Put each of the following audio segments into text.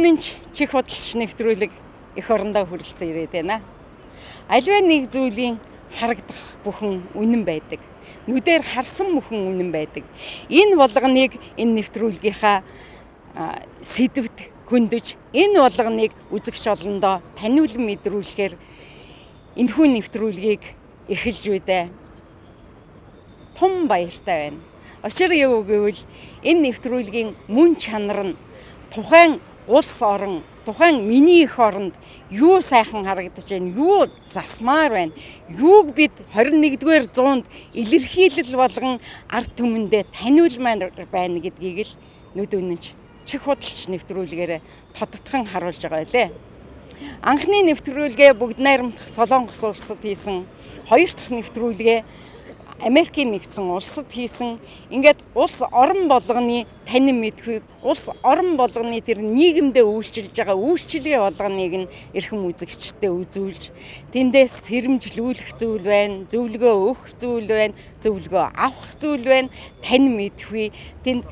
үнэнч чих худалдаж нэвтрүүлэг эх орондоо хүрэлцэн ирээд байна. Аливаа нэг зүйлийн харагдах бүхэн үнэн байдаг. Нүдээр харсан бүхэн үнэн байдаг. Энэ болгоныг энэ нэвтрүүлгийнхаа сэдвт хөндөж, энэ болгоныг үзэгч олондоо таниулан мэдрүүлэхээр энэхүү нэвтрүүлгийг эхэлж үедээ тун баяртай байна. Учир юу гэвэл энэ нэвтрүүлгийн мөн чанар нь тухайн улс орон, тухайн миний эх оронд юу сайхан харагдаж байна, юу засмаар байна, юуг бид 21-р зуунд илэрхийлэл болгон ард түмэндээ таниулмаар байна гэдгийг л нүд үнэнч чих худалдаж нэвтрүүлгээр тодтогхон харуулж байгаа байлээ. Анхны нэвтрүүлгээ бүгд найрамдах Солонгос улсад хийсэн, хоёр дахь нэвтрүүлгээ Америкийн нэгдсэн улсад хийсэн. Ингээд улс орон болгоны танин мэдхүйг, улс орон болгоны тэр нийгэмдээ үйлчилж байгаа үйлчлэгээ болгоныг нь эрхэм үзэгчдэд үзүүлж, тэндээс сэрэмжлүүлэх зүйл байна, зөвлөгөө өгөх зүйл байна, зөвлөгөө авах зүйл байна, танин мэдхүй. Тэнд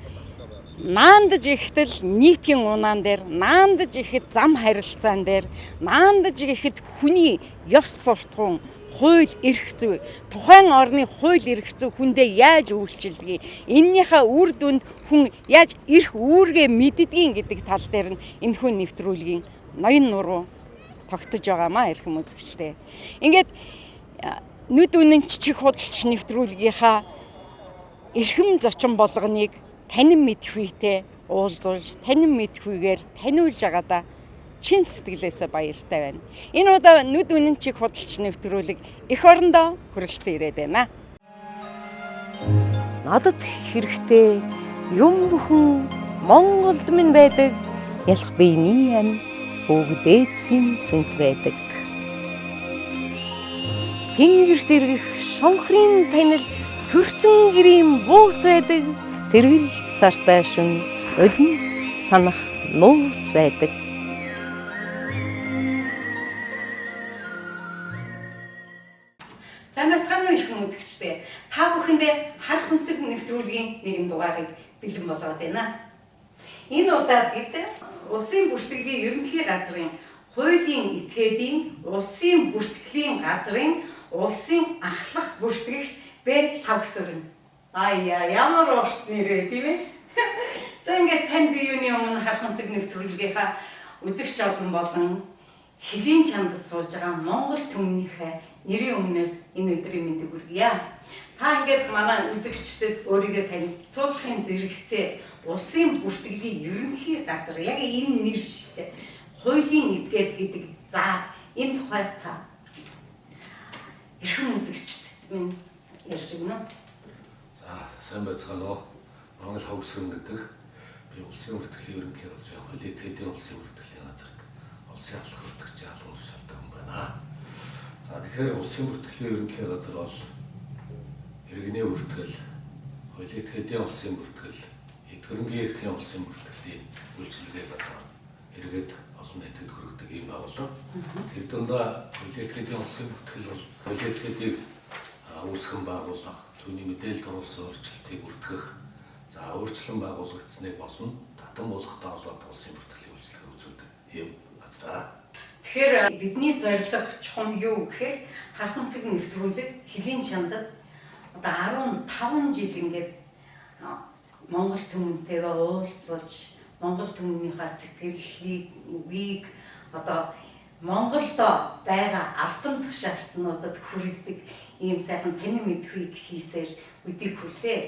наандаж ихэтэл нийтийн унаан дээр, наандаж ихэд зам харилцаан дээр, наандаж ихэд хүний ёс суртахуун, хууль эрх зүй, тухайн орны хууль эрх зүй хүндээ яаж үйлчилдэг, эннийхээ үр дүнд хүн яаж эрх үүргээ мэддгийг гэдэг тал дээр нь энэхүү нэвтрүүлгийн ноён нуруу тогтож байгаамаа эрхэм үзэгчтэй. Ингээд нүд үнэнч чих худалдаж нэвтрүүлгийнхаа эрхэм зочин болгоныг танин мэдхүйтэй уулзуулж, танин мэдхүйгээр таниулж байгаадаа чин сэтгэлээсээ баяртай байна. Энэ удаа нүд үнэн чих худалдаж нэвтрүүлэг эх орондоо хүрэлцэн ирээд байна. Надад хэрэгтэй юм бүхэн Монголд минь байдаг. Ялах биений ам бүгдээдсийн сүнс байдаг. Тэнгэрт иргэх шонхрын танил төрсөн гэрийн бууц байдаг. Тэрвэл сартай шин улим санах нууц байдаг. Сайн бацхан ирхэн үзэгчтэй. Та бүхэндээ харах өнцөг нэвтрүүлгийн нэгэн дугаарыг бэлэн болгоод байна. Энэ удаад бид улсын бүртгэлийн ерөнхий газрын хуулийн этгээдийн улсын бүртгэлийн газрын улсын ахлах бүртгэгч Б5 ямар урт нэрээ тийм ээ. За ингээд тань би юуны өмнө харах өнцөг нэвтрүүлгийнхаа үзэгч олон болон хэлийн чамд сууж байгаа Монгол түмнийхээ нэрийн өмнөөс энэ өдрийн мэндийг хүргье. Та ингээд манай үзэгчдэд өөрийгөө танилцуулахын зэрэгцээ улсын бүртгэлийн ерөнхий газар яг энэ нэр шүү дээ. Хуулийн этгээд гэдэг зааг энэ тухай та эрхэм үзэгчдэд минь ярьж өгнө. Сайн байцгаана уу. Монгол хавьсрын гэдэг би улсын бүртгэлийн ерөнхий газрын хуулийн этгээдийн улсын бүртгэлийн газарт улсын ахлах бүртгэгчийн албан тушаалтай хүн байна. За тэгэхээр улсын бүртгэлийн ерөнхий газар бол иргэний бүртгэл, хуулийн этгээдийн улсын бүртгэл, эдгэрэнгийн эрхийн улсын бүртгэлийн үйлчилгээг эргээд олон нийтэд хүргэдэг юм байгууллага. Тэр дундаа хуулийн этгээдийн улсын бүртгэл бол хуулийн этгээдийг үүсгэн байгуулах, түүний мэдээлэл оруулсан өөрчлөлтийг бүртгэх, за өөрчлөн байгуулагдсныг болон татан болгохтой холбоотой улсын бүртгэлийн үйлчлэгийг үзүүлдэг юм газар. Тэгэхээр бидний зорилго чухам юу гэхээр харах өнцөг нэвтрүүлэг хэлийн чамдад одоо 15 жил ингээд Монгол түмэнтэйгээ уулзалж, Монгол түмнийхээ сэтгэлийг одоо Монголд байгаа алтан тушаалтнуудад хүргэдэг ийм сайхан танин мэдхүйг хийсээр өдийг хүрлээ.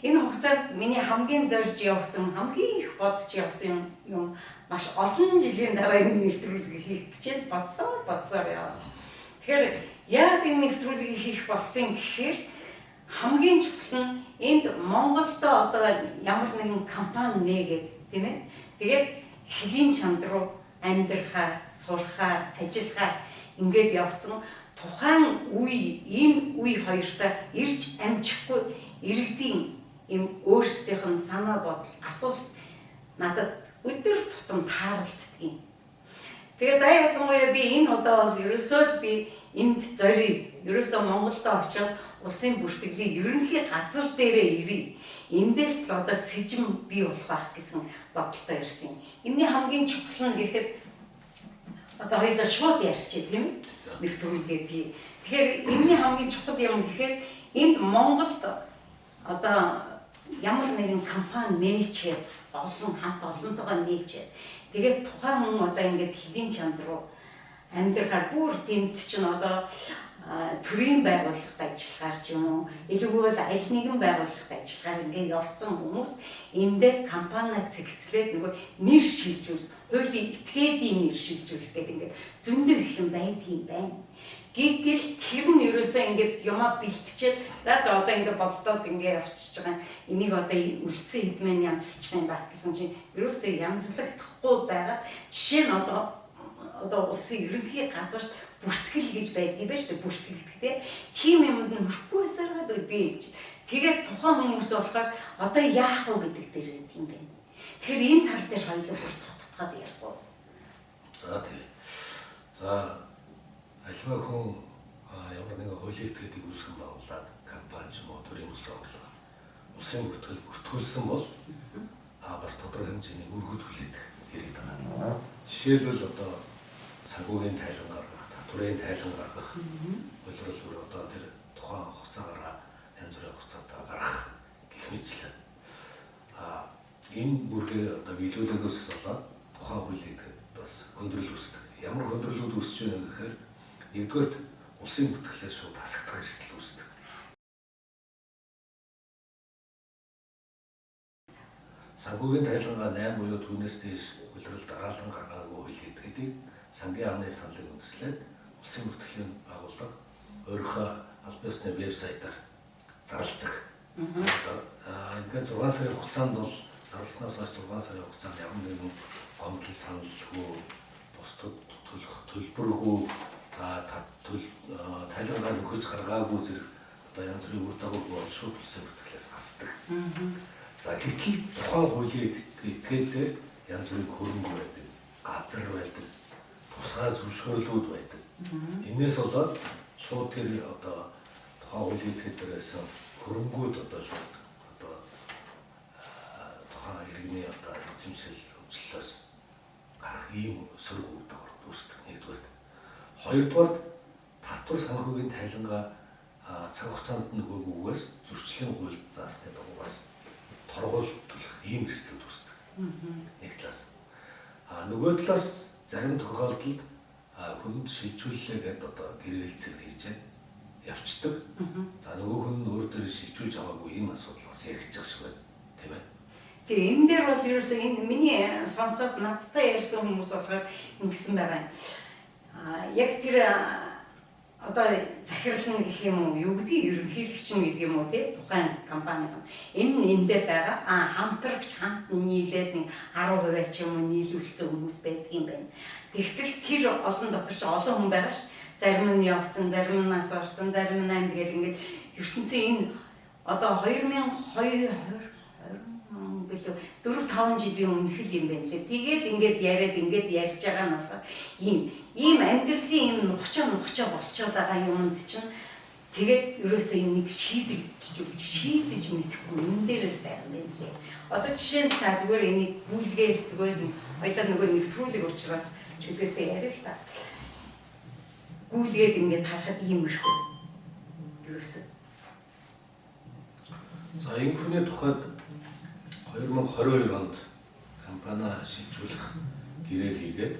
энэ хугацаанд миний хамгийн зорж явсан, хамгийн их бодож явсан юм маш олон жилийн дараа энэ нэвтрүүлгийг хийх гэж бодсоор яваа. Тэгэхээр яагаад энэ нэвтрүүлгийг хийх болсон гэхээр хамгийн чухал нь энд Монголд одоо ямар нэгэн компани нээгээд тийм ээ. Тэгээд хэлийн чанд руу амьдрахаар, сурахаар, ажиллахаар ингээд явсан тухайн үе, энэ үе хоёртой ирж амжихгүй иргэдийн юм өөрсдийнх нь санаа бодол, асуулт надад өдөр тутам тааралддаг. Тэгээд даяар болгоомжтой би энэ удаа бол ерөөсөө би энд зориг, ерөөсөө Монголд очиод улсын бүртгэлийн ерөнхий газар дээрээ ирээ. Эндээс л одоо сэжим бий болох байх гэсэн бодолтой ирсэн. Энэний хамгийн чухал нь гэхэд одоо хоёулаа шууд ярьчих тийм ээ. Нэвтрүүлгээ бий. Тэгэхээр энэний хамгийн чухал юм гэхээр энд Монголд одоо ямар нэгэн компани нээчээд олон хамт олонтойгоо нээчээд тэгээд тухайн хүн одоо ингээд хэлийн чанд руу амьдрахаар бүр гэмт чинь одоо төрийн байгууллагад ажиллахаар ч юм уу илүүгүй бол аль нэгэн байгууллагад ажиллахаар ингээд явцсан хүмүүс эндээ компани цэгцлээд нөгөө нэр шилжүүл хуулийн этгээдийн нэр шилжүүлэх гэдэг ингээд зөндөө их юм байдгийн байна. Гэтэл тэр нь ерөөсөө ингээд юмаа бэлтчихэд за одоо ингээд болдоод ингээд явчихж байгаа. Энийг одоо үлдсэн хэдмэн янзлчих юм байх гэсэн чинь ерөөсөө янзлагдахгүй байгаа. Жишээ нь одоо улсын ерөнхий газарт бүртгэл гэж байдгийг байна шүү дээ. Бүртгэл гэхдээ тийм юмд нь хөрөхгүй байсараад үгүй. Тэгээд тухайн хүмүүс болохоор одоо яах вэ гэдэг дээр юм байна. Тэгэхээр энэ тал дээр хоёулаа бүр тутахад ярихгүй. За тэгээ. За альва хүн ямар нэгэн хуулийн этгээдийг үүсгэн байгуулад компани ч юм уу төрийн улс байгууллага улсын бүртгэл бүртгүүлсэн бол бас тодорхой хэмжээний өргөд хүлээдэг хэрэг байгаа. Жишээлбэл одоо санхүүгийн тайлан гаргах, татврын тайлан гаргах, хөлрөлөөр одоо тэр тухайн хугацаагаараа янз бүрийн хугацаатаа гаргах гэх мэтлэн энэ бүргээ одоо биелүүлэгээс болоод тухайн хуулийн этгээд бас хөндрөл үүсдэг. Ямар хөндрөлүүд үүсэж байна гэхээр нэгдүгээрт улсын бүртгэлээс шууд хасагдах эрсдэл үүсдэг. Санхүүгийн тайлангаа 8 буюу түүнээс дээш хөлрөл дараалан гаргаагүй хуулийн этгээдийг сангийн амны саналыг үндэслээд улсын бүртгэлийн байгууллага өөрийнхөө албан ёсны вебсайтаар зарладаг. Ингээд 6 сарын хугацаанд бол зарласнаас хойш 6 сарын хугацаанд ямар нэгэн гомдол саналгүй бусдад төлбөргүй тайлангаа нөхөж гаргаагүй зэрэг одоо янз бүрийн үр дагаваргүй бол шууд улсын бүртгэлээс хасдаг. За гэтэл тухайн хуулийн этгээдээр янз бүрийн хөрөнгө байдаг, газар байдаг, тусгай зөвшөөрлүүд байдаг. Энээс болоод шууд тэр одоо тухайн хуулийн этгээдээрээс хөрөнгүүд одоо шууд одоо тухайн иргэний одоо эзэмшил өвчлөлөөс гарах ийм сөрөг үр дагавар үүсдэг нэгдүгээр. Хоёрдугаар татвар санхүүгийн тайлангаа цаг хугацаанд нөгөөгөөс зөрчлийн хууль заасны дагуугаас торгуул төлөх ийм эрсдлүүд үүсдэг. Нэг талаас. Нөгөө талаас зарим тохиолдолд хүнд шилжүүллээ гэдээ одоо гэрээ хэлцээр хийжээ явцдаг. За нөгөө хүн нь өөр дээр шилжүүлж аваагүй ийм асуудал бас яригдчих шиг байна. Тийм ээ. Тэгээ энэ дээр бол ерөөсөө энэ миний сонсоод надтай ярьсан хүмүүс болохоор ингэсэн байгаа. Яг тэр одоо захирлан гэх юм уу юу гэдгийг ерөнхийлөгч нь гэдэг юм уу тий тухайн компанийн энэ эндээ байгаа хамтрагч хамт нийлээд нэг 10% ч юм уу нийлүүлсэн хүмүүс байдаг юм байна. Тэгтэл тэр олон дотор ч олон хүн байгаа ш. Зарим нь явцсан, зарим нь нас орсон, зарим нь амд гэл ингээд ертөнцийн энэ одоо 2020 билүү 4-5 жилийн өмнөх юм байна лээ. Тэгээд ингээд яриад ярьж байгаа нь болохоор ийм амьдралын ийм нухчаа болчиход байгаа юмд чинь тэгээд ерөөсөө энийг шийдэж мэдэхгүй энэ дээр л байгаа юм байна лээ. Одоо жишээ нь та зүгээр энийг гүйлгээл зүгээр хоёлаа нөгөө нэвтрүүлэг учраас чөлөөтэй яриа л та. Гүйлгээд ингээд харахад ийм ирэхгүй. Ерөөсөө. За энэ хүний тухайд 2022 онд компани шилжүүлэх гэрээ хийгээд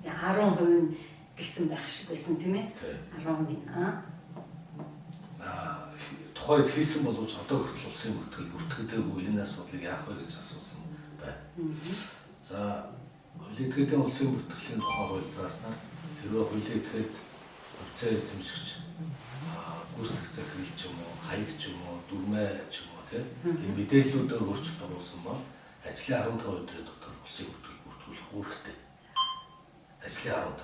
10% гэсэн байх шиг байсан тийм ээ. 11. тухайд хийсэн боловч одоо хүртэл улсын бүртгэл бүртгэдэггүй энэ асуудлыг яах вэ гэж асуусан байна. За хуулийн этгээдийн улсын бүртгэлийн тухай хууль зааснаар хэрвээ хуулийн этгээд хувьцаа эзэмшигч гүйцэтгэх захирал ч юм уу, хаяг ч юм уу, дүрмээ ч юм уу тийм энэ мэдээллүүдээр өөрчлөлт оруулсан бол ажлын 15 өдрийн дотор улсын бүртгэл бүртгүүлэх үүрэгтэй. Ажлын 15.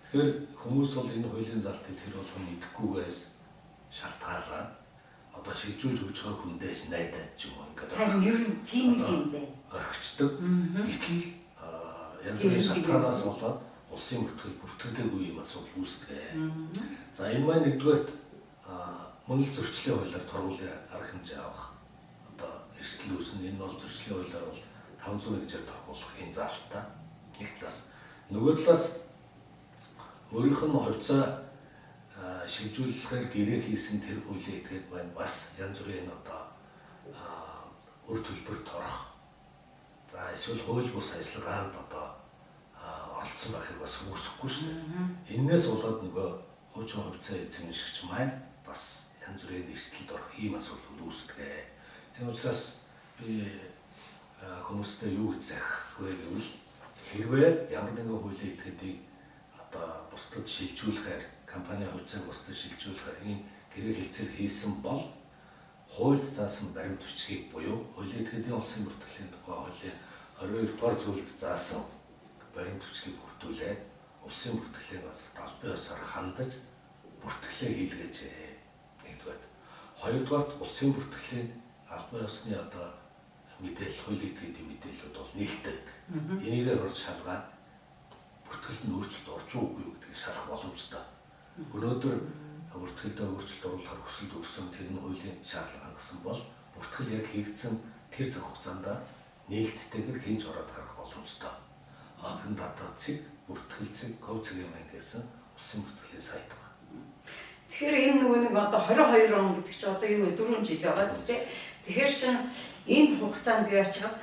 Тэгэхээр хүмүүс бол энэ хуулийн залтыг тэр болгон мэдэхгүйгээс шалтгаалаад одоо шилжүүлж өгч байгаа хүндээс найдаад ч юм уу ингээд харин ер нь тийм юм дээ. орхичдаг. Гэтэл янз бүрийн шалтгаанаас болоод улсын бүртгэл бүртгэдэггүй юм асуудал үүсдэг. За энэ маань нэгдүгээрт мөн л зөрчлийн хуулиар торгуулийн арга хэмжээ авах. Одоо эрсдэл үүснэ. Энэ бол зөрчлийн хуулиар бол 500 хэмжээр торгуулах энэ заалтаа. Нэг талаас. Нөгөө талаас өөрийнх нь хувьцаа шилжүүлэхээр гэрээ хийсэн тэр хуулийн этгээд байна. Бас янз бүрийн одоо үр төлбөрт орох. За эсвэл хууль бус ажиллагаанд одоо оролцсон байхыг бас үүсэхгүй шнэ. Эннээс болоод нөгөө хуучин хувьцаа эзэмшигч маань бас янз бүрийн эрсдэлд орох ийм асуудал үүсдэг. Тийм учраас би хүмүүстэй юу гэж захих вэ гэвэл хэрвээ ямар нэгэн хуулийн этгээдийг одоо бусдад шилжүүлэхээр компани хувьцааг бусдад шилжүүлэхээр ийм гэрээ хэлцээр хийсэн бол хуульд заасан баримт бичгийг буюу хуулийн этгээдийн улсын бүртгэлийн тухай хуулийн 22 дугаар зүйлд заасан баримт бичгийг бүртгүүлээд улсын бүртгэлийн газарт албан ёсоор хандаж бүртгэлээ хийлгээж нэгдүгээр. Хоёрдугаар улсын бүртгэлийн албан ёсны одоо мэдээлэл хуулийн этгээдийн мэдээллүүд бол нээлттэй. Энийгээр орж шалгаад бүртгэлд нь өөрчлөлт орж уугүй гэдгийг шалах боломжтой. Өнөөдөр бүртгэлдээ өөрчлөлт оруулахар хүсэлт өгсөн тэр нь хуулийн шаардлага хангасан бол бүртгэл яг хийгдсэн тэр цаг хугацаанд нээлттэйгээр хинж ороод гарах боломжтой. Open data цэг, бүртгэл цэг, код цэг юм гэсэн улсын бүртгэлийн сайт байна. Тэгэхээр энэ нөгөө нэг одоо 22 он гэдэг чинь одоо юу вэ? 4 жил байгаа ч тийм. Тэгэхээр шин энэ хугацаанд яачаад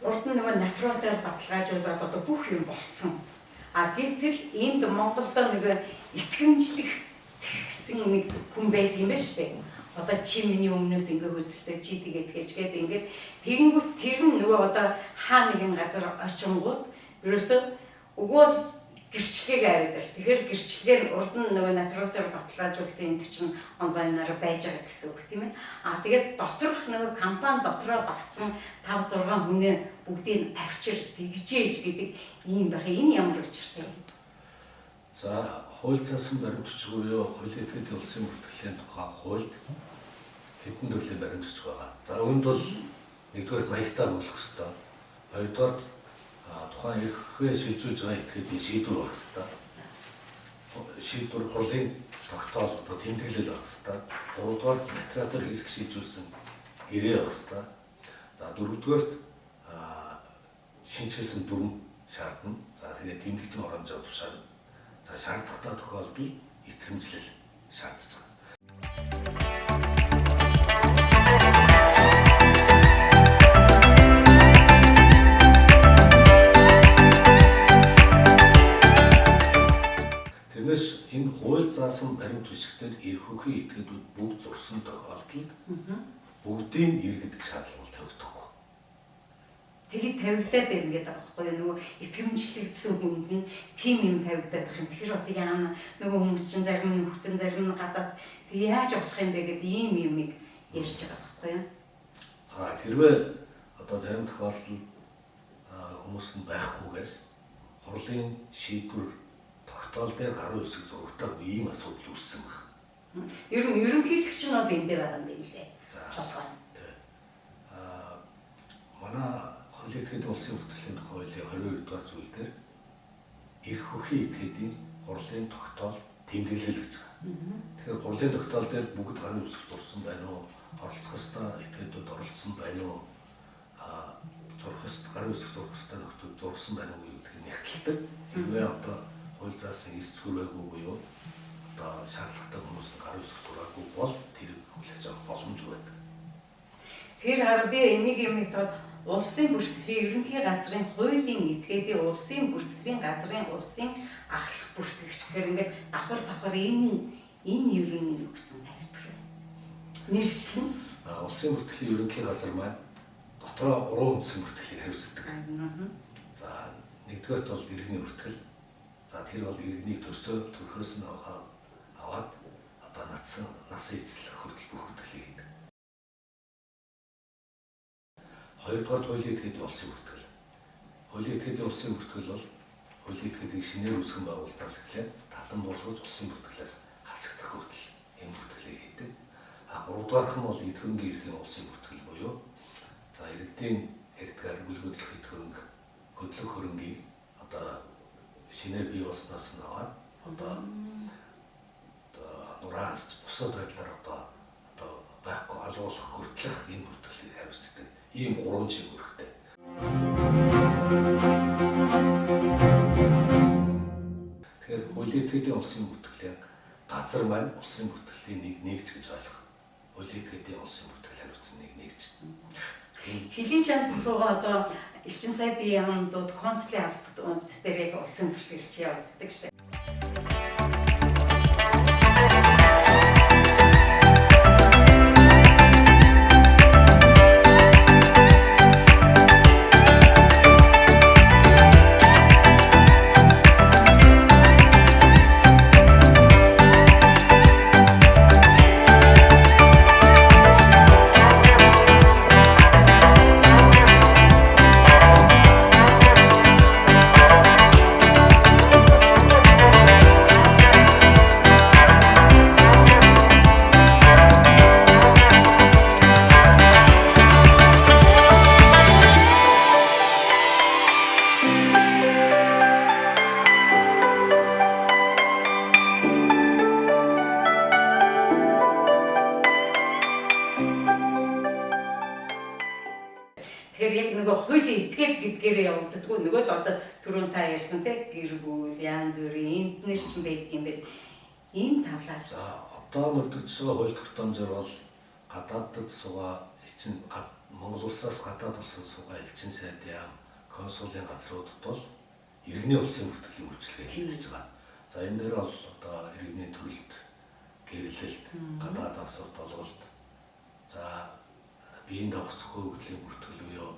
урд нь нөгөө натуралаар баталгаажуулаад одоо бүх юм болцсон. Гэтэл энд Монголд нэг итгэмжлэх гэсэн нэг хүн байд юм байна шүү дээ. Одоо чи миний өмнөөс ингээ хөөцөлтэй чи тэгээд гэжгээд ингээд тэгэнгүүт тэр нь нөгөө одоо хаа нэгэн газар очингууд ерөөсөө өгөөл гэрчлэгийг аваад ир. Тэгэхээр гэрчлэгээр урд нь нөгөө натуралаар баталгаажуулсан энэ чинь онлайнаар байж байгаа гэсэн үг тийм ээ. Тэгээд доторх нөгөө компани дотроо багцсан 5 6 хүнээ бүгдийг авчир тэгжээж гэдэг ийм байх. Энэ ямар учиртай юм? За хууль заасан баримт бичиг буюу хуулийн этгээдийн улсын бүртгэлийн тухай хуульд хэдэн төрлийн баримт бичиг байгаа. За үүнд бол нэгдүгээр маягтаар болох ёстой. Хоёрдугаар тухайн эрхээ шилжүүлж байгаа этгээдийн шийдвэр байх ёстой. Шийдвэр хурлын тогтоол одоо тэмдэглэл байх ёстой. Гуравдугаар материалаар хэрэглэх шийдвэрлсэн гэрээ байх ёстой. За дөрөвдүгээрт шинжилсэн дүрм шаардна. За тэгээд тэмдэгтийн оронжоо тушаана. За шаардлагатай тохиолдолд итгэмжлэл шаардж байгаа. Тэрнээс энэ хууль заасан баримт бичгээр эрх хөхий этгээдүүд бүгд зурсан тохиолдолд бүгдийн иргэдэг шаардлага тавигдахгүй. Тэгээд тавигдаад байна гэдэг байгаа байхгүй юу? Нөгөө итгэмжлэгдсэн хүнд нь тим юм тавигдаад байх юм. Тэгэхээр одоо яана нөгөө хүмүүс чинь зарим нь хүчэн зарим нь гадаад тэг яаж болох юм бэ гэдэг ийм юмыг ярьж байгаа байхгүй юу? За хэрвээ одоо зарим тохиолдолд хүмүүс нь байхгүйгээс хурлын шийдвэр тогтоол дээр гаруй хэсэг зурагтаагүй ийм асуудал үүссэн байна. Ер нь ерөнхийлөгч нь бол энэ дээр байгаа юм байна лээ. Толгой. Манай хуулийн этгээдийн улсын бүртгэлийн тухай хуулийн 22 дугаар зүйл дээр эрх хөхий этгээдийн хурлын тогтоол тэмдэглэл гэж байгаа. Тэгэхээр хурлын тогтоол дээр бүгд гарын үсэг зурсан байна уу? Оролцох ёстой этгээдүүд оролцсон байна уу? Зурх ёстой гарын үсэг зурх ёстой нөхдүүд зурсан байна уу гэдгийг нэгтэлдэг. Хэрвээ одоо хууль заасан эрс зураагүй буюу одоо шаардлагатай хүмүүс гарын үсэг зураагүй бол тэр хүлээж авах боломжгүй байдаг. Тэгэхээр хараа би энийг юм хэлээд улсын бүртгэлийн ерөнхий газрын хуулийн этгээдийн улсын бүртгэлийн газрын улсын ахлах бүртгэгч гэхээр ингээд давхар энэ ер нь юу гэсэн тайлбар вэ? Нэрчлэн. Улсын бүртгэлийн ерөнхий газар маань дотроо 3 үндсэн бүртгэлийг хариуцдаг. За нэгдүгээрт бол иргэний бүртгэл. За тэр бол иргэнийг төрхөөс нь аваад одоо нас эзлэх хүртэл бүх бүртгэлийг хийдэг. Хоёрдугаар хуулийн этгээдийн улсын бүртгэл. Хуулийн этгээдийн улсын бүртгэл бол хуулийн этгээдийн шинээр үүсгэн байгуулснаас эхлээд татан болгож улсын бүртгэлээс хасагдах хүртэл энэ бүртгэлийг хийдэг. Гуравдугаарх нь бол эд хөрөнгийн эрхийн улсын бүртгэл буюу за иргэдийн эдгээр үйл хөдлөх эд хөрөнгө хөдлөх хөрөнгийг одоо шинээр бий болсноос нь аваад одоо нураас бусад байдлаар одоо байхгүй алгуулах хүртэлх энэ бүртгэлийг хариуцдаг. Ийм 3 чиг үүрэгтэй. Тэгэхээр хуулийн этгээдийн улсын бүртгэл яг газар маань улсын бүртгэлийн нэгж гэж ойлгох. Хуулийн этгээдийн улсын бүртгэл хариуцсан нэгж. Хэлийн шанд суугаа одоо элчин сайдын яамдууд консулын албад дээр яг улсын бүртгэлч явагддаг шээ. Тэгэхээр яг нөгөө хуулийн этгээд гэдгээрээ явагддаггүй. Нөгөө л одоо түрүүн та ярьсан те гэр бүл, янз бүрийн энднэр ч юм байдаг юм бэ. Энэ талаар. За одоо мөрдөгдөж байгаа хууль тогтоомжоор бол гадаадд суугаа элчин Монгол улсаас гадаад улсад суугаа элчин сайд яам консулын газруудад бол иргэний улсын бүртгэлийн үйлчилгээ хийгдэж байгаа. За энэ дээр бол одоо иргэний төрөлд гэрлэлт, гадаад асуудал болголт, за биеийн давхцгүй хөдлийн бүртгэл буюу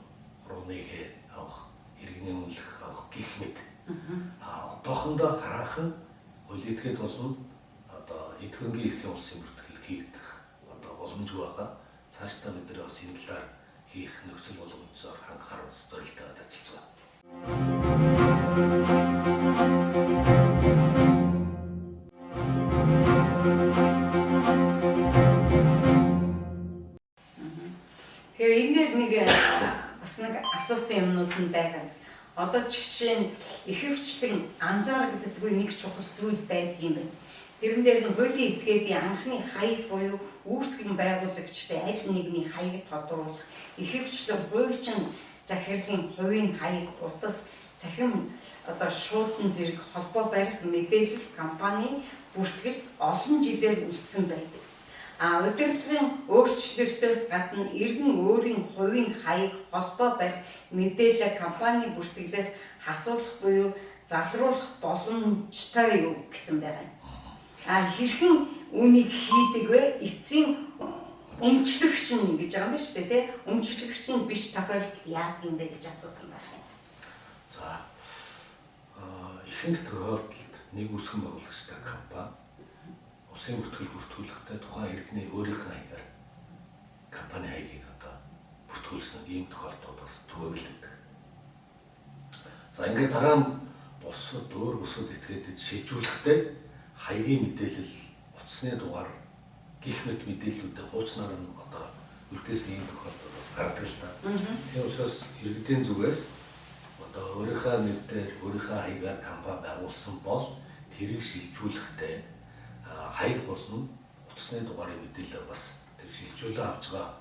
рууныхээ авах, иргэний үнэлэх авах гэх мэт. Одоохондоо хараахан хуулийн этгээд болно одоо эд хөрөнгийн эрхийн улсын бүртгэл хийгдэх одоо боломжгүй байгаа. Цаашдаа бид нэр бас энэ талаар хийх нөхцөл боломжоор хангахаар зорилттой ажиллаж байгаа. Тэгэхээр энэ бас нэг асуусан юмнууд нь байгаа. Одоо жишээ нь ихэвчлэн анзаарагддаггүй нэг чухал зүйл байдаг юм байна. Тэрэн дээр нь хуулийн этгээдийн анхны хаяг буюу үүсгэн байгуулагчдын аль нэгний хаяг тодруулах, ихэвчлэн хуульчин захирлын хувийн хаяг, утас, цахим одоо шуудан зэрэг холбоо барих мэдээлэл компани бүртгэлд олон жилээр үлдсэн байдаг. Удирдлагын өөрчлөлтөөс гадна иргэн өөрийн хувийн хаяг, холбоо барих мэдээлэл компани бүртгэлээс хасуулах буюу залруулах боломжтой юу гэсэн байна. Хэрхэн үнийг хийдэг вэ? Эцсийн өмчлөгч нь гэж байгаа юм байна шүү дээ, тий? Өмчлөгч нь биш тохиолдолд яах юм бэ гэж асуусан байна. За ихэнх тохиолдолд нэг үүсгэн байгуулагчтай компани улсын бүртгэл бүртгүүлэхдээ тухайн иргэний өөрийнх нь хаягаар компани хаягийг одоо бүртгүүлсэн ийм тохиолдлууд бас төвөглөдөг. За ингээд дараа нь бусад бусад этгээдэд шилжүүлэхдээ хаягийн мэдээлэл, утасны дугаар гэх мэт мэдээллүүдээ хуучнаар нь одоо үлдээсэн ийм тохиолдол бас гардаг л да. Тийм учраас иргэдийн зүгээс одоо өөрийнхөө нэрээр өөрийнхөө хаягаар компани байгуулсан бол тэрийг шилжүүлэхдээ хаяг болон утасны дугаарын мэдээлэл бас тэр шилжүүлэн авч байгаа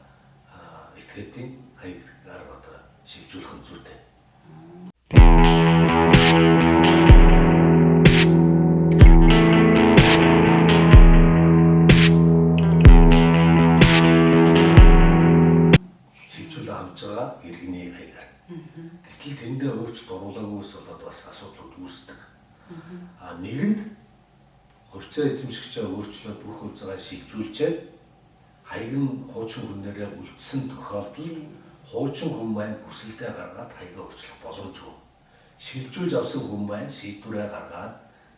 этгээдийн хаягаар одоо шилжүүлэх нь зүйтэй. Шилжүүлэн авч байгаа иргэний хаягаар. Гэтэл тэндээ өөрчлөлт оруулаагүйс болоод бас асуудлууд үүсдэг. Нэгэнд хувьцаа эзэмшигчээ өөрчлөөд бүх хувьцаагаа шилжүүлчихэд хаяг нь хуучин хүнээрээ үлдсэн тохиолдолд хуучин хүн маань хүсэлдээ гаргаад хаягаа өөрчлөх боломжгүй. Шилжүүлж авсан хүн маань шийдвэрээ гаргаад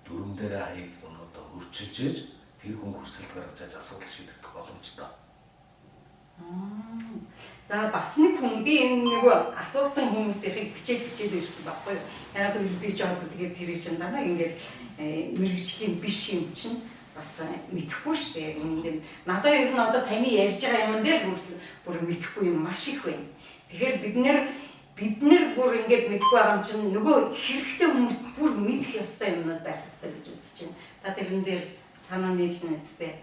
дүрм дээрээ хаяг одоо хөрчилж ээж тэр хүн хүсэлд гаргаж асуудал шийдэх боломжтой. За бас нэг хүн би энэ нөгөө асуусан хүмүүсийн хичээл ирсэн байхгүй юу. Яг л би ч одоо тэгээд тэр чинь даа ингээд мэрэгжлийн биш юм чинь бас мэдэхгүй шүү дээ. Ингээд надад ер нь одоо таны ярьж байгаа юм дээр бүр мэдэхгүй юм маш их байна. Тэгэхээр бид нэр бүр ингээд мэдэхгүй байгаа юм чинь нөгөө хэрэгтэй хүмүүс бүр мэдэх ёстой юмнууд байх ёстой гэж үзэж байна. Та тэрэн дээр санаа нийлнэ үстэй.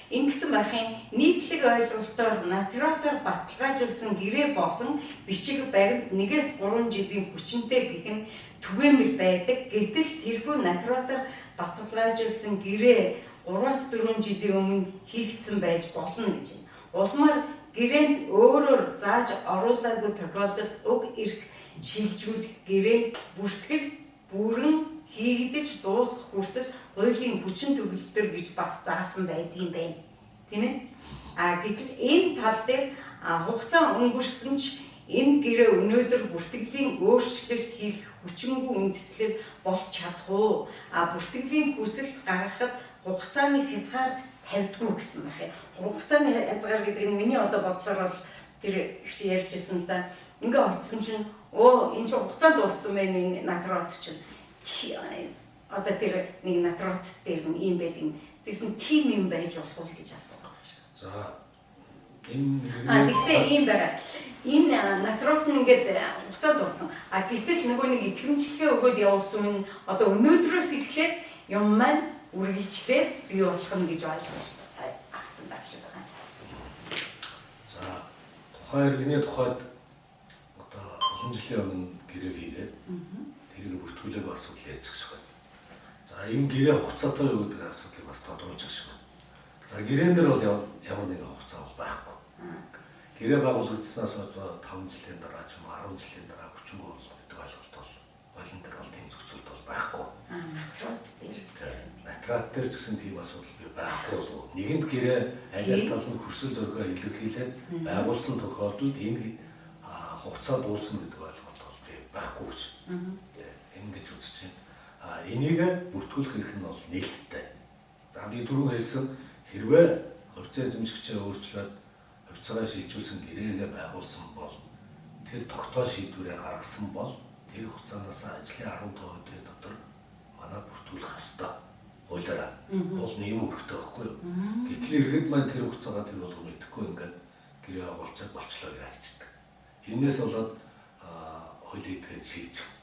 Ингэсэн байхын нийтлэг ойлголтоор натуратаар баталгаажуулсан гэрээ болон бичиг баримт 1-3 жилийн хүчинтэй гэх нь түгээмэл байдаг. Гэтэл тэрхүү натуратаар баталгаажуулсан гэрээ 3-4 жилийн өмнө хийгдсэн байж болно гэж байна. Улмаар гэрээнд өөрөөр зааж оруулаагүй тохиолдолд уг эрх шилжүүлэх гэрээнд бүртгэл бүрэн хийгдэж дуусах хүртэл хуулийн хүчин төгөлдөр гэж бас заасан байдгийн байна. Тийм ээ? Гэтэл энэ тал дээр хугацаа өнгөрсөн ч энэ гэрээ өнөөдөр бүртгэлийн өөрчлөлт хийх хүчингүй үндэслэл болж чадах уу? Бүртгэлийн хүсэлт гаргахад хугацааны хязгаар тавьдгүй гэсэн байна. Хугацааны хязгаар гэдэг нь миний одоо бодлоор бол тэр их чи ярьж ирсэн л да. Ингээ очсон чинь энэ ч хугацаа дууссан байна энэ натурат чинь. Одоо тэр нэг натрот дээр юм байдаг. Тэгсэн тим юм байж болох уу гэж асуух гэж. За энэ тэгтээ ийм байна. Энэ натрот нь ингээд хугацаа дууссан. Гэтэл нөгөө нэг итгэмжлэгээ өгөөд явуулсан нь одоо өнөөдрөөс эхлээд юм маань үргэлжлээд бий болох нь гэж ойлгож агцсан байх шиг байна. За тухайн иргэний тухайд одоо олон жилийн өмнө гэрээ хийгээд тэрийг бүртгүүлээг асуудал ярьж гэх байна. За энэ гэрээ хугацаатай юу гэдэг асуудлыг бас тодорхойлж гэх байна. За гэрээн дээр бол ямар нэгэн хугацаа бол байхгүй. Гэрээ байгуулагдсанаас одоо 5 жилийн дараа ч юм уу 10 жилийн дараа хүчгүй бол гэдэг ойлголт бол болон дээр бол тийм зөвцөлт бол байхгүй. Натрат дээр ч гэсэн тийм асуудал би байхгүй болов. Нэгэнт гэрээ аль аль тал нь хүсэл зоригоо илэрхийлээд байгуулсан тохиолдолд энэ хугацаа дуусна гэдэг ойлголт бол би байхгүй гэж. Ингэж үзэж байна. Энийг бүртгүүлэх хэрэг нь бол нээлттэй. За би түрүү хэлсэн хэрвээ хувьцаа эзэмшигчээ өөрчлөөд хувьцаагаа шилжүүлсэн гэрээгээ байгуулсан бол тэр тогтоол шийдвэрээ гаргасан бол тэр хугацаанаас ажлын 15 өдрийн дотор манад бүртгүүлэх ёстой. Хуулиараа. Бол нэм өрхтэй байхгүй юу? Гэтэл иргэд маань тэр хугацаагаа тэр болгоо мэдэхгүй ингээд гэрээ байгуулцаад болчлоо гэж хайчдаг. Энээс болоод хуулийн этгээд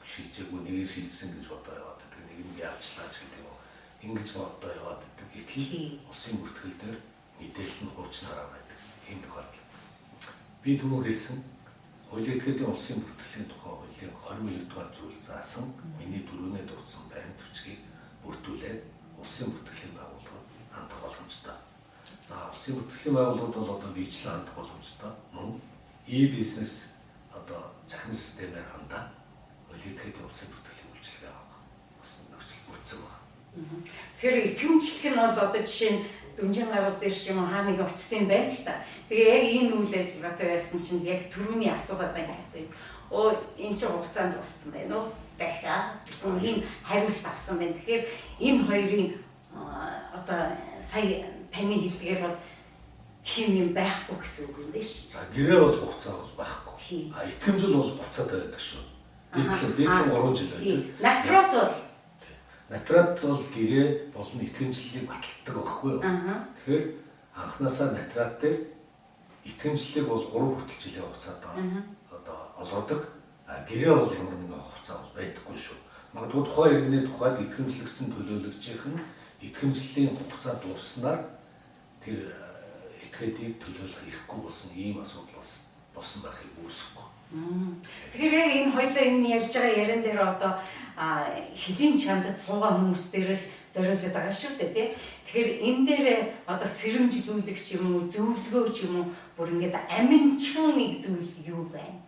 шилжээгүй нэг шилжсэн гэж бодоо яваад байдаг. Нэг юм яачлаа ч гэдэг юм. Ингэж бодоо яваад байдаг. Гэтэл улсын бүртгэл дээр мэдээлэл нь хуучнараа байдаг. Ийм тохиолдол. Би түрүү хэлсэн хуулийн этгээдийн улсын бүртгэлийн тухай хуулийн 22 дугаар зүйл заасан миний дөрөвнөө дурдсан баримт бичгийг бүрдүүлээд улсын бүртгэлийн байгууллагад хандах боломжтой. За улсын бүртгэлийн байгууллагууд бол одоо биечлэн хандах боломжтой. Мөн e-бизнес одоо захирал системээр хандаа хуулийн этгээдийн улсын бүртгэлийн үйлчилгээ авах бас нөхцөл бүрдсэн байна. Тэгэхээр итгэмжлэх нь бол одоо жишээ нь дүнжин гарууд дээр ч юм уу хаа нэг очсон юм байна л та. Тэгээ яг ийм үйл ажиллагаатай байсан чинь яг түрүүний асуугаад байна гэсэн. Энэ чинь хугацаанд дууссан байна уу? Дахиад гэсэн ийм хариулт авсан байна. Тэгэхээр энэ хоёрын одоо сая таны хэлдгээр бол тийм юм байхгүй гэсэн үг юм байна шүү. За гэрээ бол хугацаа бол байхгүй. Итгэмжил бол хугацаатай байдаг шүү. Дээдлэн 3 жил байдаг. Натрат бол гэрээ болон итгэмжлэлийг баталдаг байхгүй юу? Тэгэхээр анхнаасаа натрат дээр итгэмжлэлийг бол 3 хүртэл жилийн хугацаанд одоо олгодог. Гэрээ бол ямар нэгэн хугацаа бол байдаггүй шүү. Магадгүй тухайн иргэний тухайд итгэмжлэгдсэн төлөөлөгчийн итгэмжлэлийн хугацаа дууссанаар тэр этгээдийг төлөөлөх эрхгүй болсон ийм асуудал бас болсон байхыг үүсэхгүй. Тэгэхээр яг энэ хоёлоо энэ ярьж байгаа яриан дээр одоо хэлийн чамдад суугаа хүмүүс дээр л зориулдаг байгаа шүү дээ тий. Тэгэхээр энэ дээр одоо сэрэмжлүүлэх ч юм уу, зөвлөгөө ч юм уу бүр ингээд аминчхан нэг зүйл юу байна?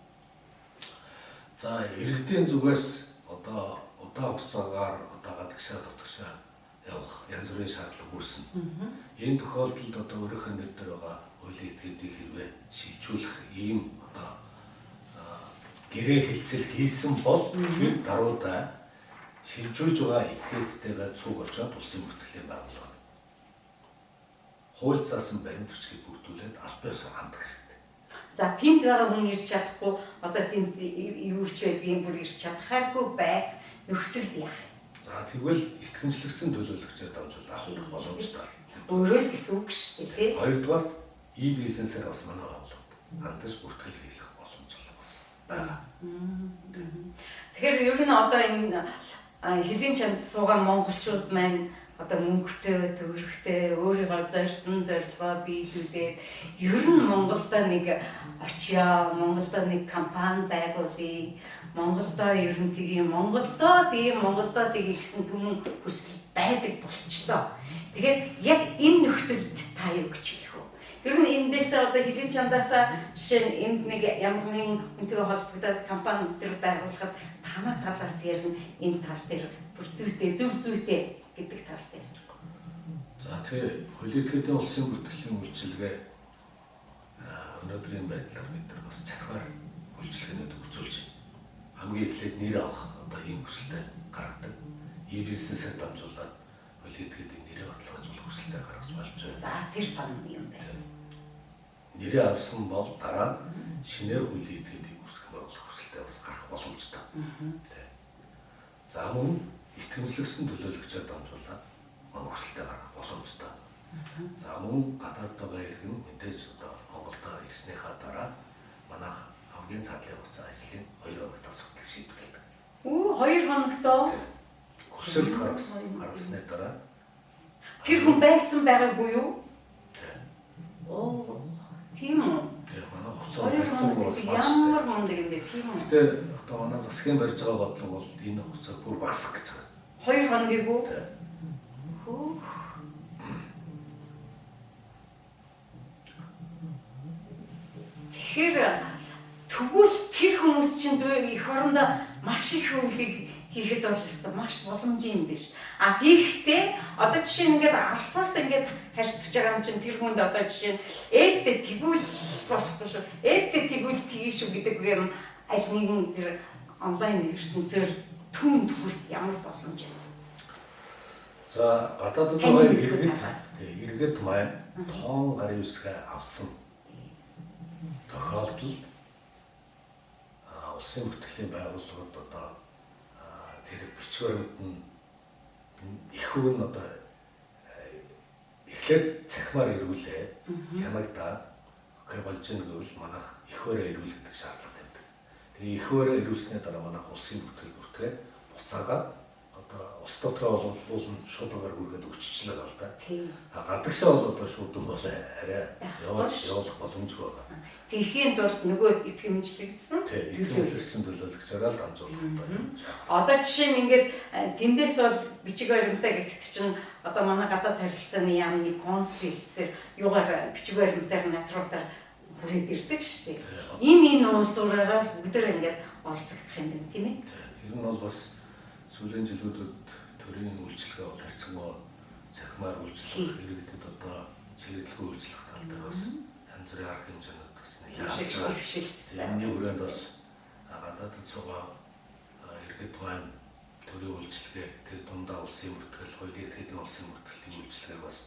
За иргэдийн зүгээс одоо удаан хугацаагаар одоо гадагшаа дотгошоо явах янз бүрийн шаардлага үүснэ. Энэ тохиолдолд одоо өөрийнхөө нэр дээр байгаа хуулийн этгээдийг хэрвээ шилжүүлэх ийм одоо гэрээ хэлцэл хийсэн бол тэр даруйдаа шилжүүлж байгаа этгээдтэйгээ цуг олжоод улсын бүртгэлийн байгууллага хууль заасан баримт бичгийг бүрдүүлээд аль биесээр хандах хэрэгтэй. За тэнд байгаа хүн ирж чадахгүй одоо тэнд юу ч байдгийг бүр ирж чадхааргүй байх нөхцөлд яах вэ? За тэгвэл итгэмжлэгдсэн төлөөлөгчөд дамжуулаад хандах боломжтой. Өөрөө л гэсэн үг шүү дээ, тийм. Хоёрдугаар бизнесээр бас манай байгууллагад хандаж бүртгэл хийх боломжтой байна. Тэгэхээр ер нь одоо энэ хэлийн чамд суугаа монголчууд маань одоо мөнгөтэй, төгрөгтэй, өөрийгөө зорьсон зорилгоо биелүүлээд ер нь Монголдо нэг очио, Монголдо нэг компани байгуулъя, Монголдо ер нь тийм Монголдо тийм гэсэн түмэн хүсэл байдаг болчлоо. Тэгэхээр яг энэ нөхцөлд та юу гэж хэлэх вэ? Ер нь эндээс одоо хэлийн чамдаас жишээ нь энд нэг ямар нэгэн үнэтэйгээ холбогдоод компани төр байгуулахад танай талаас ярина энэ тал дээр бүр зүйтэй, зөв зүйтэй гэдэг тал дээр. За тэгээ хуулийн этгээдийн улсын бүртгэлийн үйлчилгээ өнөөдрийн байдлаар бид нар бас цахимаар үйлчилгээнүүд өгцүүлж байна. Хамгийн эхлээд нэр авах одоо ийм хүсэлтэй гаргадаг. бизнесээр дамжуулаад хуулийн этгээдийн нэрээ баталгаажуулах хүсэлтэй гаргаж болж байна. За тэр том юм байна. Нэрээ авсан бол дараа нь шинээр хуулийн этгээдийг үүсгэх байгуулах хүсэлтэй бас гарах боломжтой. За мөн итгэмжлэгсэн төлөөлөгчөд дамжуулаад манай хүсэлтэй гарах боломжтой. За мөн гадаад байгаа иргэн мэдээж одоо Монголдо ирснийхаа дараа манайх хамгийн цаадлын хугацаа ажлын 2 хоногт асуудал шийдвэрлэдэг. 2 хоногтоо Хүсэлт гаргасны дараа тэр хүн байсан байгаагүй юу? Оо, тийм үү? тэгээ манай хугацаа бас ямар мундаг юм бэ тийм үү? Гэтэ одоо манай засгийн барьж байгаа бодлого бол энэ хугацаа бүр багасгах гэж байна. 2 хоногийг үү? Тэгэхээр тэгвэл тэр хүмүүс чинь их орондоо маш их хөвлийг хийхэд бол өстой маш боломжийн юм биш. А гэхдээ одоо жишээ нь ингээд алсаас ингээд харьцаж байгаа юм чинь тэр хүнд одоо жишээ нь ээдтэй тэгвэл болохгүй шүү. Ээдтэй тэгвэл тгий шүү гэдэг юм аль нэгэн тэр онлайн ертөнцөөр түүнд хүрт ямар боломж юм. За гадаадд байгаа иргэд маань тоон гарын үсгээ авсан тохиолдолд улсын бүртгэлийн байгууллагад одоо тэр бичиг баримт нь их хүн одоо эхлээд цахимаар ирүүлээ хянагдаад болж ийн гэвэл манайх ихөөрөө ирүүлэх шаардлага тавьдаг. Тэгээ ихөөрөө ирүүлснээр дараа манайх улсын бүртгээд буцаагаад одоо улс дотроо бол шуудагаар үргээд өччлээ гал да. Гадагшаа бол одоо шуудан бол арай явуулах боломжгүй байгаа. Тэхийн тулд нөгөө итгэмжлэгдсэн төлөөлөгчөөр л дамжуулах байна. Одоо жишээ нь ингээд тэндээс бол бичиг баримтаа гэхдээ чинь одоо манай гадаад харилцааны яамны консул хэлсээр юугаар бичиг баримтаар натруулаар хүрээд ирдэг шүү дээ. Энэ уулзуураараа бүгдээр ингээд олцогдох юм байна тийм ээ. Тэр нь бол бас сүүлийн жилүүдэд төрийн үйлчлэгээ бол харьцангуй цахимаар үйлчлэх иргэдэд одоо чиглэлгүй үйлчлэх тал дээр бас янз бүрийн арга хэмжээнүүд бас нэлээд хөвшилтэй. Миний хүрээнд бас гадаадд суугаа иргэд маань төрийн үйлчлэгээ тэр дундаа улсын бүртгэл, хуулийн этгээдийн улсын бүртгэлийн үйлчлэгийг бас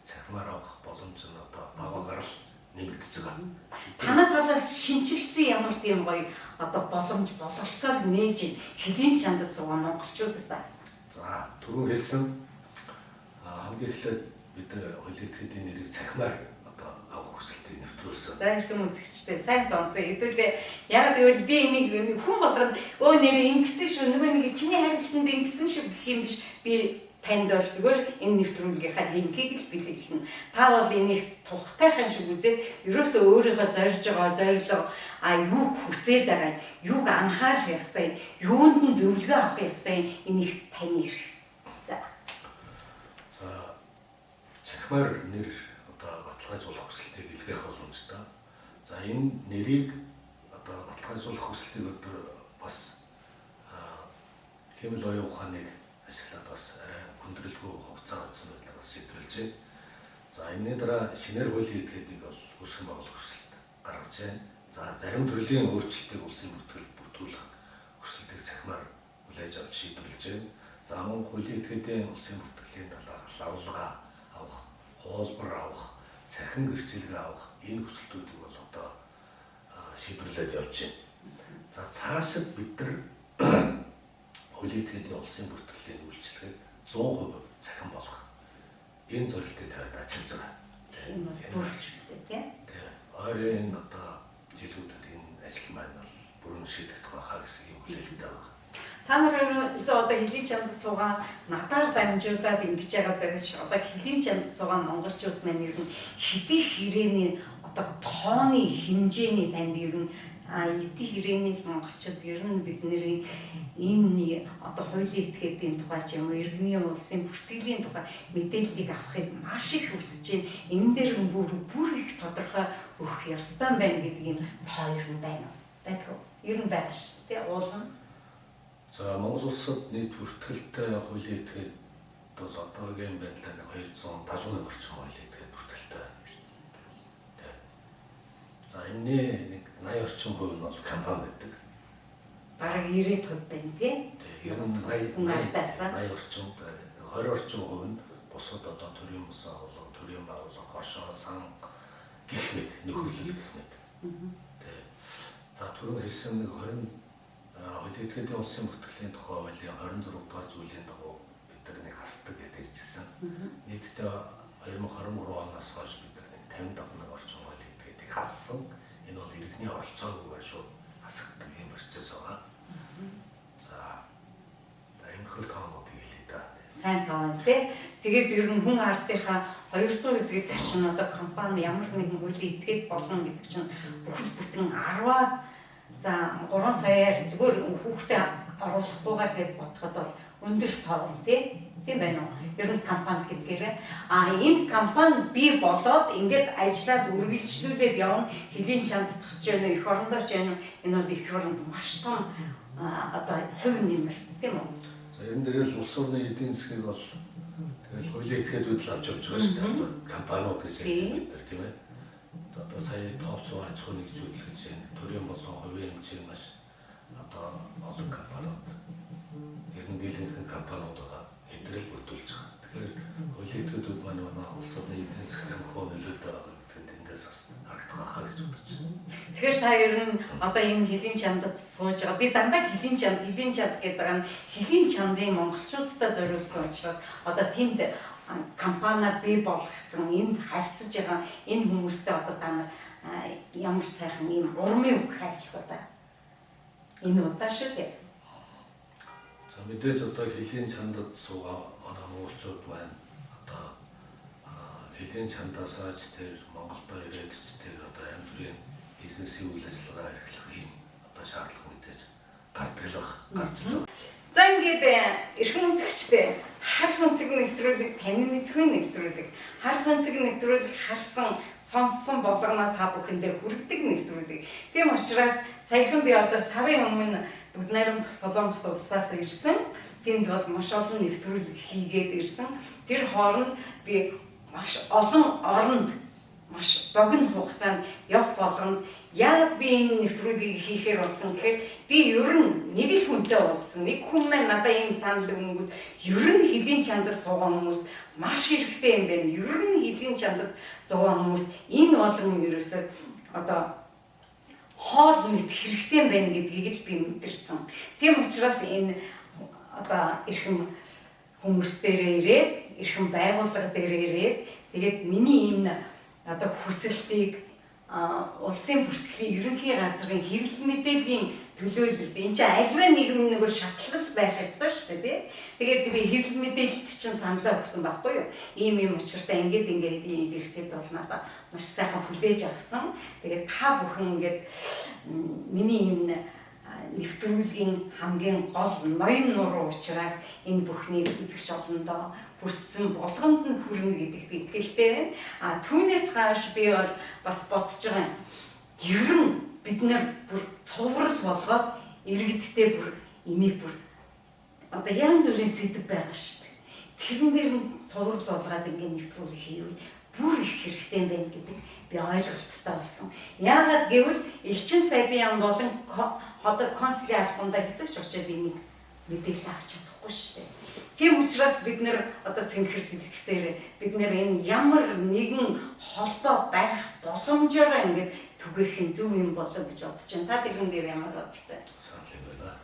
цахимаар авах боломж нь одоо багаагаар л нэмэгдэж байгаа. Танай талаас шинжилсэн ямар тийм гоё одоо боломж бололцоог нээж хэлийн чандад суугаа монголчуудад та. За түрүү хэлсэн хамгийн эхлээд бид хуулийн этгээдийн нэрийг цахимаар одоо авах хүсэлтийг нэвтрүүлсэн. За хэрхэн үзэгчтэй сайн сонсон. Хэдүүлээ яг гэвэл би энийг хүн болгоод өө нэр ингэсэн шүү. Нөгөө нэг чиний харилцаанд ингэсэн шүү гэх юм биш. Би танд бол зүгээр энэ нэвтрүүлгийнхаа линкийг л бэлгэлнэ. Та бол энийг тухтайхан шиг үзээд ерөөсөө өөрийнхөө зорж байгаа зорилго юу хүсээд байгаа, юуг анхаарах ёстой, юунд нь зөвлөгөө авах ёстой энийг тань ирэх. За. За цахимаар нэр одоо баталгаажуулах хүсэлтийг илгээх боломжтой. За энэ нэрийг одоо баталгаажуулах хүсэлтийг одоо бас хэмэл оюун ухааныг ашиглаад бас арай хүндрэлгүй хугацаа утсан байдлаар бас шийдвэрлэж байна. За энэний дараа шинээр хуулийн этгээдийг бол үүсгэн байгуулах хүсэлт гаргаж байна. За зарим төрлийн өөрчлөлтийг улсын бүртгүүлэх хүсэлтийг цахимаар хүлээж авч шийдвэрлэж байна. За мөн хуулийн этгээдийн улсын бүртгэлийн талаар лавлага авах, хуулбар авах, цахим гэрчлэгээ авах энэ хүсэлтүүдийг бол одоо шийдвэрлээд явж байна. За цаашид бид нар хуулийн этгээдийн улсын бүртгэлийн үйлчлэгийг 100% цахим болгох энэ зорилтыг тавиад ачилж байгаа. Тийм бол бүр хэрэгтэй тийм. Ойрын одоо жилүүдэд энэ ажил маань бол бүрэн шийдэгдэх байхаа гэсэн юм хүлээлттэй байна. Та нар ерөөсөө одоо хэлийн чамд суугаа надаар дамжуулаад ингэж яагаад гэж одоо хэлийн чамд суугаа монголчууд маань ер нь хэдий хүрээний одоо тооны хэмжээний танд ер нь эдийн хүрээний монголчууд ер нь бидний энэ одоо хуулийн этгээдийн тухай ч юм уу иргэний улсын бүртгэлийн тухай мэдээллийг авахыг маш их хүсэж байна. Энэ дээр бүр их тодорхой өгөх ёстой байна гэдэг юм тоо ер нь байна. Байдаг уу? Ер нь байгаа шүү дээ. Уулна. За Монгол улсад нийт бүртгэлтэй хуулийн этгээд бол одоогийн байдлаар 271 орчим хуулийн этгээд бүртгэлтэй байна. За энэний нэг 80 орчим хувь нь бол компани байдаг. Бараг 90% байна тийм. Ер нь 80 орчим 20 орчим хувь нь бусад одоо төрийн бус агуулга, төрийн байгууллага, хошоо, сан гэх мэт нөхөрлөл гэх мэт. За түрүүн хэлсэн нэг 20 хуулийн этгээдийн улсын бүртгэлийн тухай хуулийн 26 дугаар зүйлийн дагуу бид нар нэг хасдаг гэж иржсэн. Нийтдээ 2023 оноос хойш бид нар нэг 55 орчим хуулийн этгээдийг хассан. Энэ бол иргэний оролцоогүйгээр шууд хасагддаг юм процесс байгаа. За иймэрхүү тоонуудыг хэлээ да. Сайн тоон тий. Тэгээд ер нь хүн ардынхаа 200 гэдэг чинь одоо компани ямар нэгэн хуулийн этгээд болно гэдэг чинь бүхэл бүтэн 10-аад за 3 саяар зүгээр хүүхдээ оруулахгүйгээр гэж бодоход бол өндөр тоо байна тийм байна уу? Ер нь компани гэдгээрээ энэ компани бий болоод ингээд ажиллаад үргэлжлүүлээд явна. Хэлийн чамд татж байна, эх орондоо ч байна. Энэ бол эх оронд маш том одоо хувь нэмэр тийм үү? За энэ дээрэл улс орны эдийн засгийг бол тэгэл хуулийн этгээдүүд л авч явж байгаа шүү дээ. Компаниуд гэж ярьдаг бид нар тийм ээ. Одоо сая топ 100 аж ахуйн нэгжүүдэл гэж төрийн болон хувийн хэмжээ маш одоо олон компаниуд ер нь дийлэнх компаниуд байгаа хэдрэл бүрдүүлж байгаа. Тэгэхээр хуулийн этгээдүүд маань улс орны эдийн засгийн хөө нөлөөтэй байгаа гэдэг эндээс бас харагдах байхаа гэж бодож байна. Тэгэхээр та ер нь одоо энэ хэлийн чамдад сууж байгаа. Би дандаа хэлийн чамд гэдэг байгаа нь хэлийн чамдын монголчуудтай зориулсан учраас одоо тэнд компаниа бий болгоцсон энд харьцаж байгаа энэ хүмүүстэй одоо та нар ямар сайхан юм урмын үг хайрлах удаа энэ удаа шүү дээ. За мэдээж одоо хэлийн чамдад суугаа манай монголчууд маань одоо хэлийн чамдаас аж тэр Монголдо ирээд ч тэр одоо янз бүрийн бизнесийн үйл ажиллагаа эрхлэх юм одоо шаардлага мэдээж гарч л байна. За ингээд эрхэм үсгчтэй харах өнцөг нэвтрүүлэг таны мэдхүйн нэвтрүүлэг харах өнцөг нэвтрүүлэг харсан сонссон болгоно та бүхэндээ хүрдэг нэвтрүүлэг. Тийм учраас саяхан би одоо сарын өмнө Бүгд найрамдах Солонгос улсаас ирсэн. Тэнд бол маш олон нэвтрүүлэг хийгээд ирсэн. Тэр хооронд би маш олон оронд маш богино хугацаанд явах болгонд яагаад би энэ нэвтрүүлгийг хийхээр болсон гэхээр би ер нь нэг л хүнтэй уулзсан. Нэг хүн маань надад ийм санал өгөнгүүд ер нь хэлийн чандад суугаа хүмүүс маш хэрэгтэй юм байна. Ер нь хэлийн чандад суугаа хүмүүс энэ болгон ерөөсөө одоо хоол мэд хэрэгтэй юм байна гэдгийг л би мэдэрсэн. Тийм учраас энэ одоо эрхэм хүмүүс дээрээ ирээд, эрхэм байгууллага дээрээ ирээд тэгээд миний энэ одоо хүсэлтийг улсын бүртгэлийн ерөнхий газрын хэвлэл мэдээллийн төлөөлөлд энэ чинь альва нэгэн нэг шатлал байх ёстой шүү дээ. Тэгээд би хэвлэл мэдээлэлт чинь саналаа өгсөн байхгүй юу? Ийм учиртай ингээд бэлтгэхэд бол надад маш сайхан хүлээж авсан. Тэгээд та бүхэн ингээд миний энэ нэвтрүүлгийн хамгийн гол ноён нуруу учраас энэ бүхнийг үзэгч олондоо хүссэн болгонд нь хүрнэ гэдэгт итгэлтэй байна. Түүнээс хааш би бол бас бодож байгаа юм. Ер нь бид нар бүр цуврал болгоод иргэдтэй бүр энийг бүр одоо янз бүрийн сэдв байгаа шүү дээ. Тэрэн дээр нь цуврал болгоод ингээд нэвтрүүлэг хийвэл бүр их хэрэгтэй байна гэдэг би ойлголттой болсон. Яагаад гэвэл Элчин Сайбиян болон одоо консулын албандаа хэзээ ч очиод энийг мэдээлэл авч чадахгүй шүү дээ. Тийм учраас бид нэр одоо цэнхэр дэлгэцээр бид нэр энэ ямар нэгэн холбоо барих боломжоор ингээд түгэх нь зөв юм болоо гэж бодож байна. Та тэрэн дээр ямар бодолтой?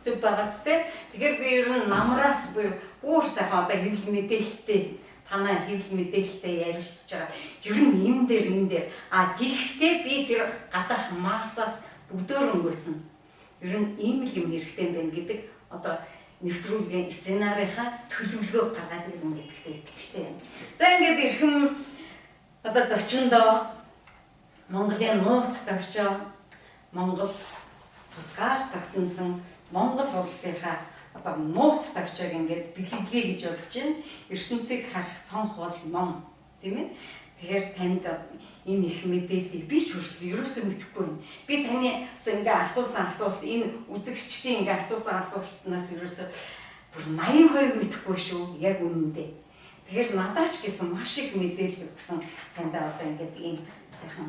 Зөв байгаа ч тийм. Тэгэхээр би ер нь намраас буюу өөр сайхан одоо хэвлэл мэдээлэлтэй танай хэвлэл мэдээлэлтэй ярилцж байгаа. Ер нь энэ дээр гэхдээ би тэр гадаах Марсаас бүгдөөрөнгөөсөн. Ер нь ийм юм хэрэгтэй байна гэдэг одоо нэвтрүүлгийн сценарийнхаа төлөвлөгөө гаргаад ирнэ гэдэгтэй итгэлтэй байна. За ингээд эрхэм одоо зочиндоо Монголын нууц тавьчаа Монгол тусгаар тогтносон Монгол улсынхаа одоо нууц тавьчааг ингээд бэлгэлээ гэж бодож байна. ертөнцийг харах цонх бол ном, тийм ээ. Тэгэхээр танд энэ их мэдээллийг би шүртэл ерөөсөө мэдэхгүй байна. Би танаас ингээ асуусан асуулт, энэ үзэгчдийн ингээ асуусан асуултнаас ерөөсөө бүр 82 мэдэхгүй шүү. Яг үнэндээ. Тэгэхээр надаас гэсэн маш их мэдээлэл өгсөн танд одоо ингээд энэ сайхан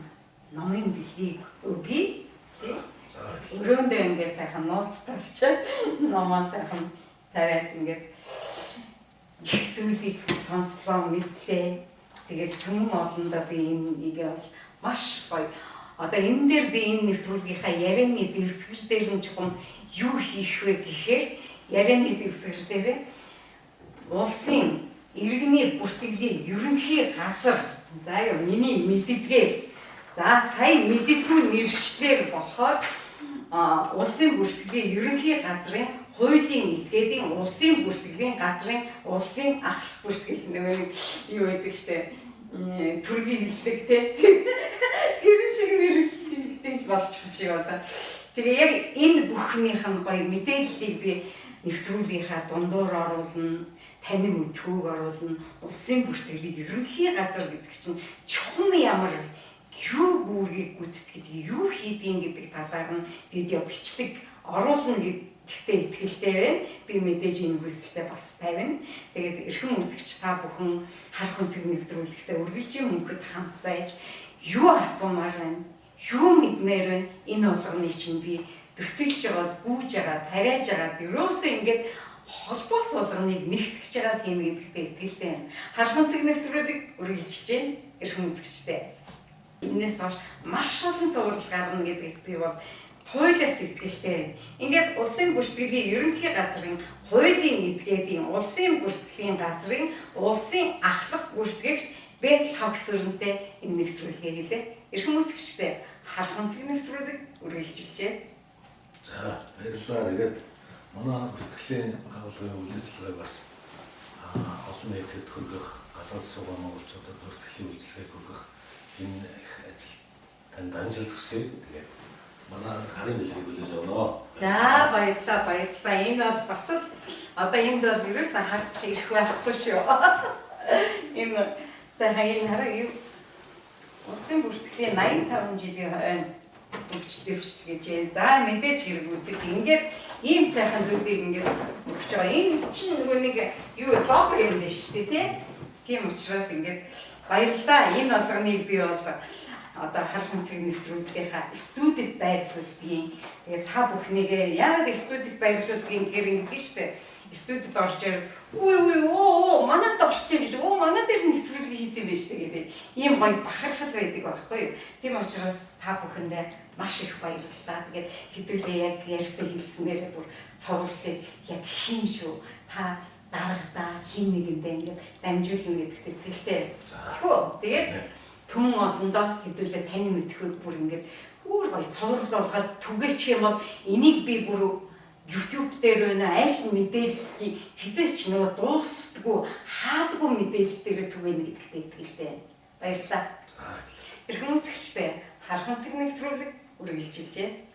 номын бэлгийг өгье. Тийм. Өрөөндөө ингээд сайхан нууц тавьчаа номоо сайхан тавиад ингээд их зүйлийг сонслоо мэдлээ. Тэгээд түмэн олондоо би энийг бол маш гоё. Одоо энэ дээр би энэ нэвтрүүлгийнхаа ярианы дэвсгэр дээр нь чухам юу хийх вэ гэхээр ярианы дэвсгэр дээр улсын иргэний бүртгэлийн ерөнхий газар за яа миний мэддгээр за сая мэддэггүй нэршлэр болохоор улсын бүртгэлийн ерөнхий газрын хуулийн этгээдийн улсын бүртгэлийн газрын улсын ах бүртгэл нэг юу гэдэг штэ төргийн хэллэгтэй тэр шиг нэрэлттэй болчих шиг байна. Тэгээ яг энэ бүхнийх нь гоё мэдээллийг би нэвтрүүлгийнхаа дундуур оруулна, танин мэдхүүг оруулна. Улсын бүртгэлийн ерөнхий газар гэдэг чинь чухам ямар юу үүргийг гүйцэтгэдэг, юу хийдгийг гэдэг талаар нь видео бичлэг оруулна гэдэгтээ итгэлтэй байна. Би мэдээж энэ хүсэлтэд бас тавина. Тэгээд эрхэм үзэгч та бүхэн харах үнцэг нэвтрүүлэгтээ үргэлжийн мөнхөд хамт байж юу асуумаар байна, юу мэдмээр байна. Энэ болгоны чинь би бүртгэлж байгаад, гүйж байгаад, тариаж байгаад ерөөсөө ингээд холбоос болгоныг нэгтгэж байгаа юм гэдэгтээ итгэлтэй байна. Харах үнцэг нэвтрүүлэг үргэлжиж байна. Эрхэм үзэгчтэй. Энээс хойш маш олон цуврал гарна гэдэгт би бол хуулиас итгэлтэй. Ингээд улсын бүртгэлийн ерөнхий газрын хуулийн этгээдийн улсын бүртгэлийн газрын улсын ахлах бүртгэгч Бэтл Хогсөрөнтэй энэ нэвтрүүлгээ хийлээ. Эрхэм үзэгчтэй харах үнцэг нэвтрүүлэг үргэлжилжээ. За баярлалаа. Тэгээд манай бүртгэлийн агуулгын үйл ажиллагааг бас олон нийтэд хүргэх, гадаад суугаа монголчуудад бүртгэлийн үйлчлэгийг хүргэх энэ их ажил танд амжилт хүсье. Тэгээд манай гарын бэлгийг хүлээж авнаа. За баярлалаа. Энэ бол бас л одоо энд бол ерөөсөө харах ирэх байхгүй шүү. Энэ сайхан энэ хараа юу улсын бүртгэлийн 85 жилийн хойно өвчлөгч гэж за мэдээж хэрэг үзэг ингээд ийм сайхан зүйлийг ингээд өгч байгаа. Энэ чинь нөгөө нэг юу лого юм байна шүү дээ тийм учраас ингээд баярлалаа. Энэ болгоныг би бол одоо харах үнцэг нэвтрүүлгийнхаа студид байрлуулгийн тэгээд та бүхнийгээ яг студид байрлуулгийн гэр ингэдэж штэ студид орж ирээ манад орсон юм биш манад дээр нэвтрүүлэг хийсэн юм биш тэгээд ийм гоё бахархал байдаг байхгүй юу. Тийм учраас та бүхэндээ маш их баярлалаа. Тэгээд хэдүүлээ яг ярьсан хэлснээр бүр цовруулыг яг хийн шүү. Та дарагдаа хин нэгэндээ ингээд дамжуулна гэдэгт итгэлтэй. Хөө тэгээд түн олондоо хэдүүлээ таны мэдхүүд бүр ингээд өөр гоё цовруул болгоод түгээчих юм бол энийг би бүр YouTube дээр байна аль мэдээллийг хизээч нөгөө дуустдаггүй хаадгүй мэдээлэл дээр түгээнэ гэдэгт итгэлтэй. Баярлалаа. Эрхэм үзэгчтэй харах үнцэг нэвтрүүлэг үргэлжилжээ.